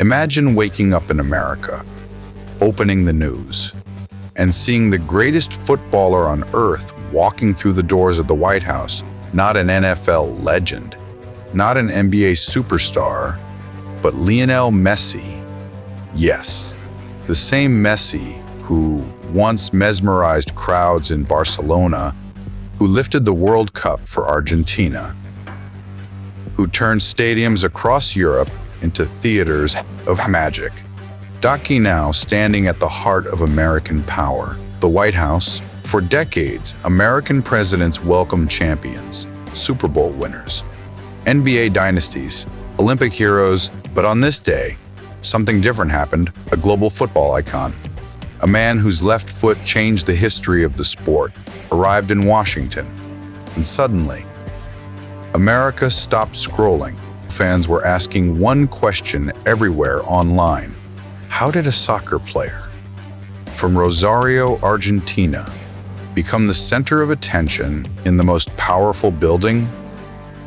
Imagine waking up in America, opening the news, and seeing the greatest footballer on earth walking through the doors of the White House, not an NFL legend, not an NBA superstar, but Lionel Messi. Yes, the same Messi who once mesmerized crowds in Barcelona, who lifted the World Cup for Argentina, who turned stadiums across Europe into theaters of magic. Daki now standing at the heart of American power. The White House. For decades, American presidents welcomed champions, Super Bowl winners, NBA dynasties, Olympic heroes, but on this day, something different happened. A global football icon, a man whose left foot changed the history of the sport, arrived in Washington. And suddenly, America stopped scrolling. Fans were asking one question everywhere online. How did a soccer player from Rosario, Argentina, become the center of attention in the most powerful building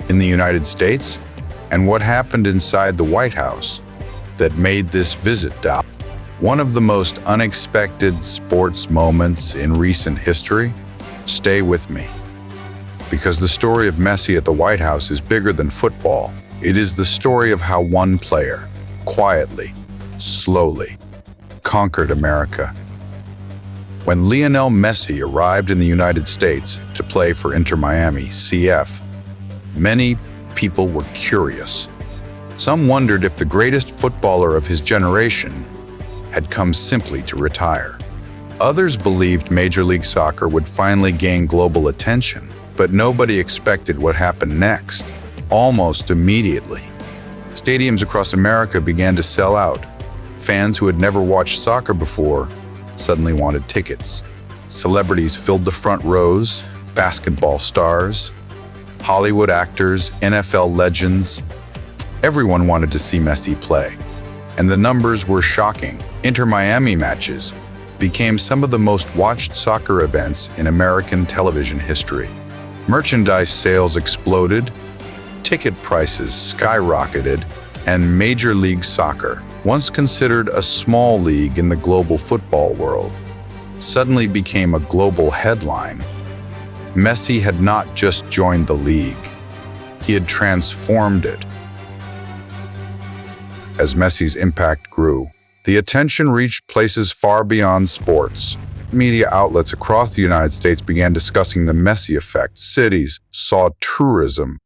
in the United States? And what happened inside the White House that made this visit one of the most unexpected sports moments in recent history? Stay with me, because the story of Messi at the White House is bigger than football. It is the story of how one player, quietly, slowly, conquered America. When Lionel Messi arrived in the United States to play for Inter Miami CF, many people were curious. Some wondered if the greatest footballer of his generation had come simply to retire. Others believed Major League Soccer would finally gain global attention, but nobody expected what happened next. Almost immediately, stadiums across America began to sell out. Fans who had never watched soccer before suddenly wanted tickets. Celebrities filled the front rows, basketball stars, Hollywood actors, NFL legends. Everyone wanted to see Messi play, and the numbers were shocking. Inter Miami matches became some of the most watched soccer events in American television history. Merchandise sales exploded, ticket prices skyrocketed, and Major League Soccer, once considered a small league in the global football world, suddenly became a global headline. Messi had not just joined the league, he had transformed it. As Messi's impact grew, the attention reached places far beyond sports. Media outlets across the United States began discussing the Messi effect. Cities saw tourism,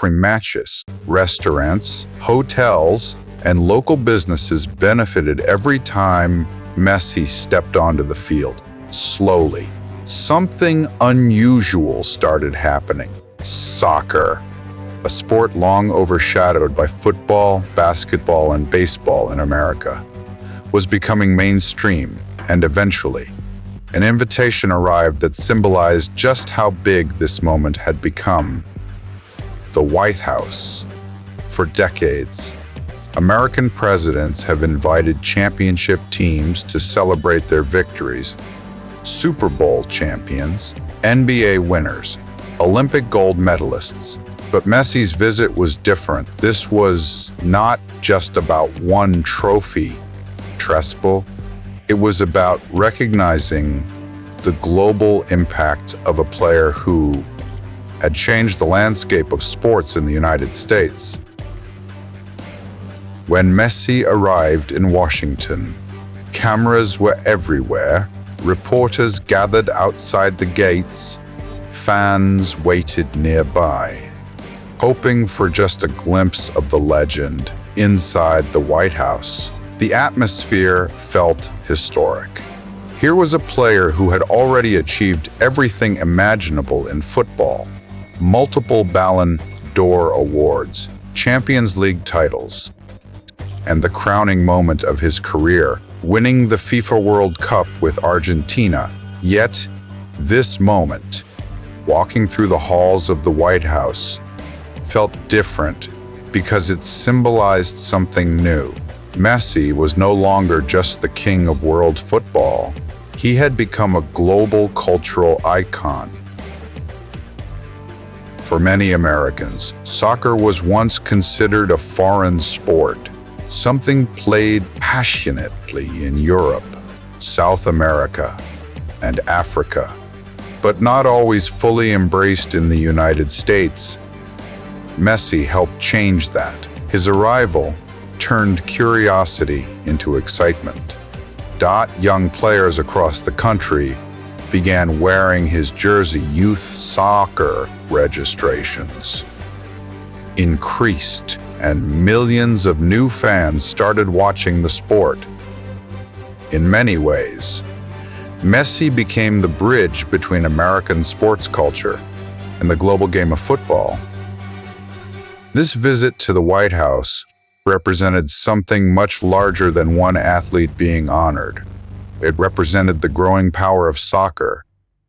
matches, restaurants, hotels, and local businesses benefited every time Messi stepped onto the field. Slowly, something unusual started happening. Soccer, a sport long overshadowed by football, basketball, and baseball in America, was becoming mainstream, and eventually, an invitation arrived that symbolized just how big this moment had become. The White House. For decades, American presidents have invited championship teams to celebrate their victories. Super Bowl champions, NBA winners, Olympic gold medalists. But Messi's visit was different. This was not just about one trophy, Trespo. It was about recognizing the global impact of a player who had changed the landscape of sports in the United States. When Messi arrived in Washington, cameras were everywhere, reporters gathered outside the gates, fans waited nearby, hoping for just a glimpse of the legend inside the White House. The atmosphere felt historic. Here was a player who had already achieved everything imaginable in football: multiple Ballon d'Or awards, Champions League titles, and the crowning moment of his career, winning the FIFA World Cup with Argentina. Yet, this moment, walking through the halls of the White House, felt different because it symbolized something new. Messi was no longer just the king of world football. He had become a global cultural icon. For many Americans, soccer was once considered a foreign sport. something played passionately in Europe, South America, and Africa, but not always fully embraced in the United States. Messi helped change that. His arrival turned curiosity into excitement. Young players across the country began wearing his jersey. Youth soccer registrations increased, and millions of new fans started watching the sport. In many ways, Messi became the bridge between American sports culture and the global game of football. This visit to the White House represented something much larger than one athlete being honored. It represented the growing power of soccer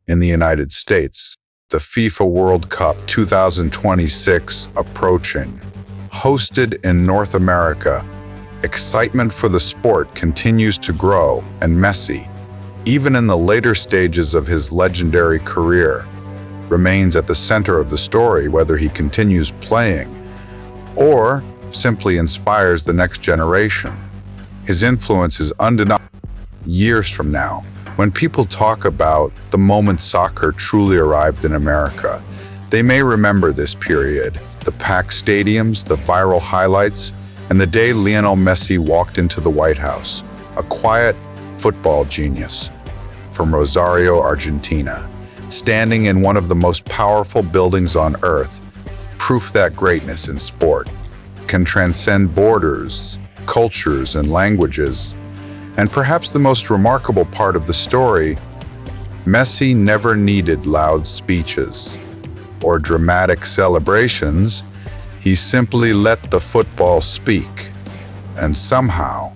in the United States. The FIFA World Cup 2026 approaching. Hosted in North America, excitement for the sport continues to grow, and Messi, even in the later stages of his legendary career, remains at the center of the story, whether he continues playing or simply inspires the next generation. His influence is undeniable. Years from now, when people talk about the moment soccer truly arrived in America, they may remember this period, the packed stadiums, the viral highlights, and the day Lionel Messi walked into the White House, a quiet football genius from Rosario, Argentina, standing in one of the most powerful buildings on earth, proof that greatness in sport can transcend borders, cultures, and languages. And perhaps the most remarkable part of the story, Messi never needed loud speeches or dramatic celebrations. He simply let the football speak, and somehow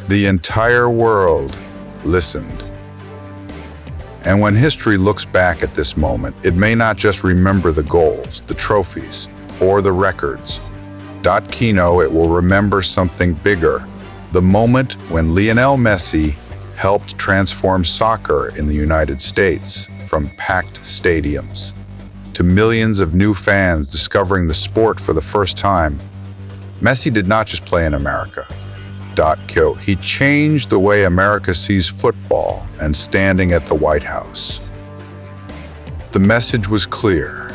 the entire world listened. And when history looks back at this moment, it may not just remember the goals, the trophies, or the records. It will remember something bigger, the moment when Lionel Messi helped transform soccer in the United States, from packed stadiums to millions of new fans discovering the sport for the first time. Messi did not just play in America. He changed the way America sees football, and standing at the White House, the message was clear.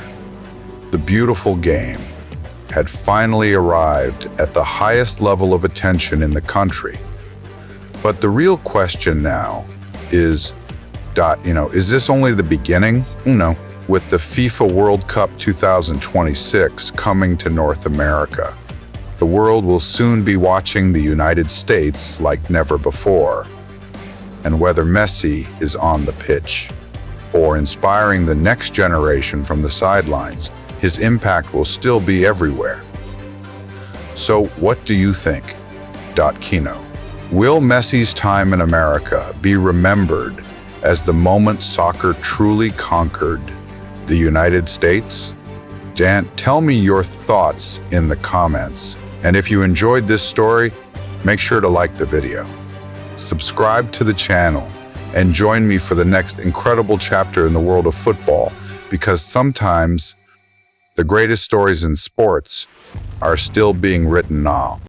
The beautiful game had finally arrived at the highest level of attention in the country. But the real question now is, is this only the beginning? No. With the FIFA World Cup 2026 coming to North America, the world will soon be watching the United States like never before. And whether Messi is on the pitch or inspiring the next generation from the sidelines, his impact will still be everywhere. So what do you think? Kino. Will Messi's time in America be remembered as the moment soccer truly conquered the United States? Tell me your thoughts in the comments. And if you enjoyed this story, make sure to like the video, subscribe to the channel, and join me for the next incredible chapter in the world of football, because sometimes the greatest stories in sports are still being written now.